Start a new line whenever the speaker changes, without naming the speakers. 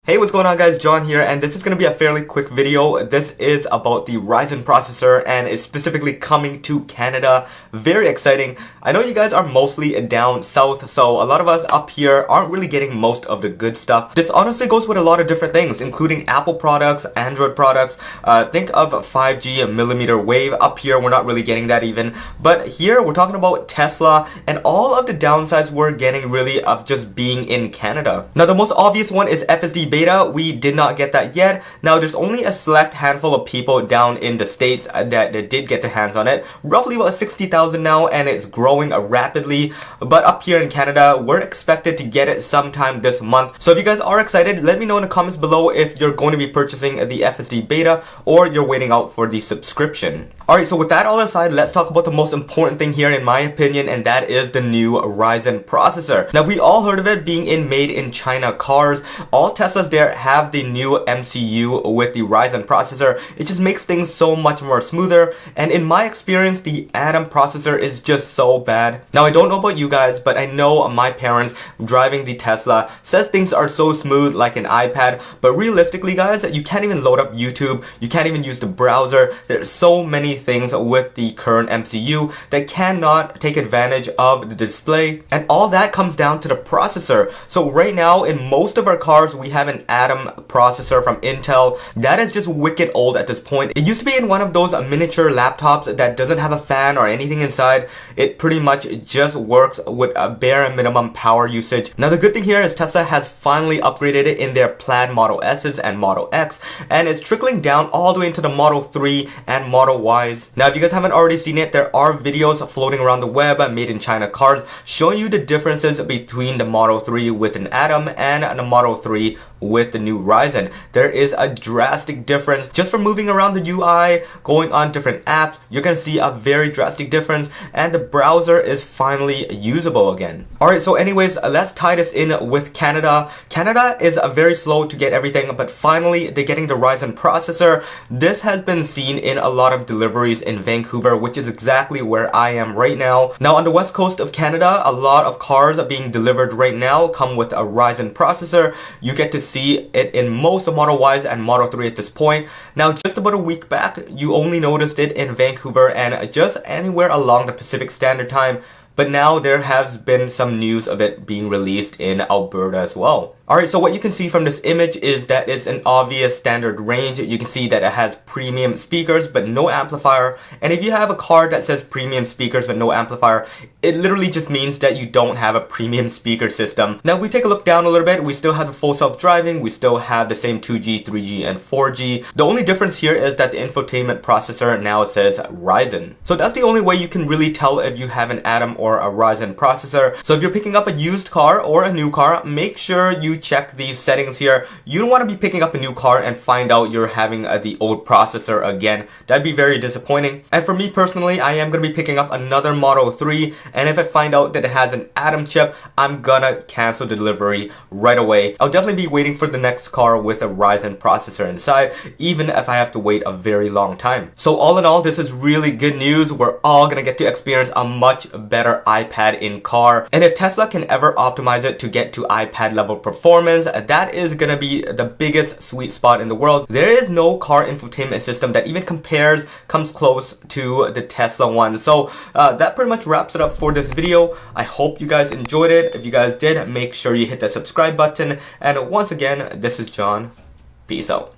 Hey, what's going on guys, John here, and this is going to be a fairly quick video. This is about the Ryzen processor and is specifically coming to Canada. Very exciting. I know you guys are mostly down south, so a lot of us up here aren't really getting most of the good stuff. This honestly goes with a lot of different things, including Apple products, Android products. Think of 5G millimeter wave. Up here, we're not really getting that even. But here, we're talking about Tesla and all of the downsides we're getting really of just being in Canada. Now, the most obvious one is FSD beta. We did not get that yet. Now there's only a select handful of people down in the States that did get their hands on it. Roughly about 60,000 now, and it's growing rapidly. But up here in Canada, we're expected to get it sometime this month. So if you guys are excited, let me know in the comments below if you're going to be purchasing the FSD beta or you're waiting out for the subscription. Alright, so with that all aside, let's talk about the most important thing here in my opinion, and that is the new Ryzen processor. Now we all heard of it being in made in China cars. All Teslas there have the new MCU with the Ryzen processor. It just makes things so much more smoother, and in my experience the Atom processor is just so bad. Now I don't know about you guys, but I know my parents driving the Tesla says things are so smooth like an iPad, but realistically guys, you can't even load up YouTube, you can't even use the browser. There's so many things with the current MCU that cannot take advantage of the display, and all that comes down to the processor. So right now in most of our cars we have an Atom processor from Intel that is just wicked old at this point. It used to be in one of those miniature laptops that doesn't have a fan or anything inside. It pretty much just works with a bare minimum power usage. Now the good thing here is Tesla has finally upgraded it in their planned Model S's and Model X, and it's trickling down all the way into the Model 3 and Model Y. Now if you guys haven't already seen it, there are videos floating around the web made in China cars showing you the differences between the Model 3 with an Atom and the Model 3 with the new Ryzen. There is a drastic difference just from moving around the UI, going on different apps. You're gonna see a very drastic difference, and the browser is finally usable again. Alright, so anyways, let's tie this in with Canada. Canada is very slow to get everything, but finally they're getting the Ryzen processor. This has been seen in a lot of deliveries in Vancouver, which is exactly where I am right now. Now on the west coast of Canada, a lot of cars being delivered right now come with a Ryzen processor. You get to see it in most of Model Ys and Model 3 at this point. Now just about a week back, you only noticed it in Vancouver and just anywhere along the Pacific Standard Time, but now there has been some news of it being released in Alberta as well. Alright, so what you can see from this image is that it's an obvious standard range. You can see that it has premium speakers but no amplifier, and if you have a car that says premium speakers but no amplifier, it literally just means that you don't have a premium speaker system. Now if we take a look down a little bit, we still have the full self-driving, we still have the same 2G, 3G, and 4G. The only difference here is that the infotainment processor now says Ryzen. So that's the only way you can really tell if you have an Atom or a Ryzen processor. So if you're picking up a used car or a new car, make sure you check these settings here. You don't want to be picking up a new car and find out you're having the old processor again. That'd be very disappointing. And for me personally, I am going to be picking up another Model 3, and if I find out that it has an Atom chip, I'm gonna cancel the delivery right away. I'll definitely be waiting for the next car with a Ryzen processor inside, even if I have to wait a very long time. So all in all, this is really good news. We're all gonna get to experience a much better iPad in car, and if Tesla can ever optimize it to get to iPad level performance, that is gonna be the biggest sweet spot in the world. There is no car infotainment system that even comes close to the Tesla one. So that pretty much wraps it up for this video. I hope you guys enjoyed it. If you guys did, make sure you hit the subscribe button, and once again, this is John. Peace out.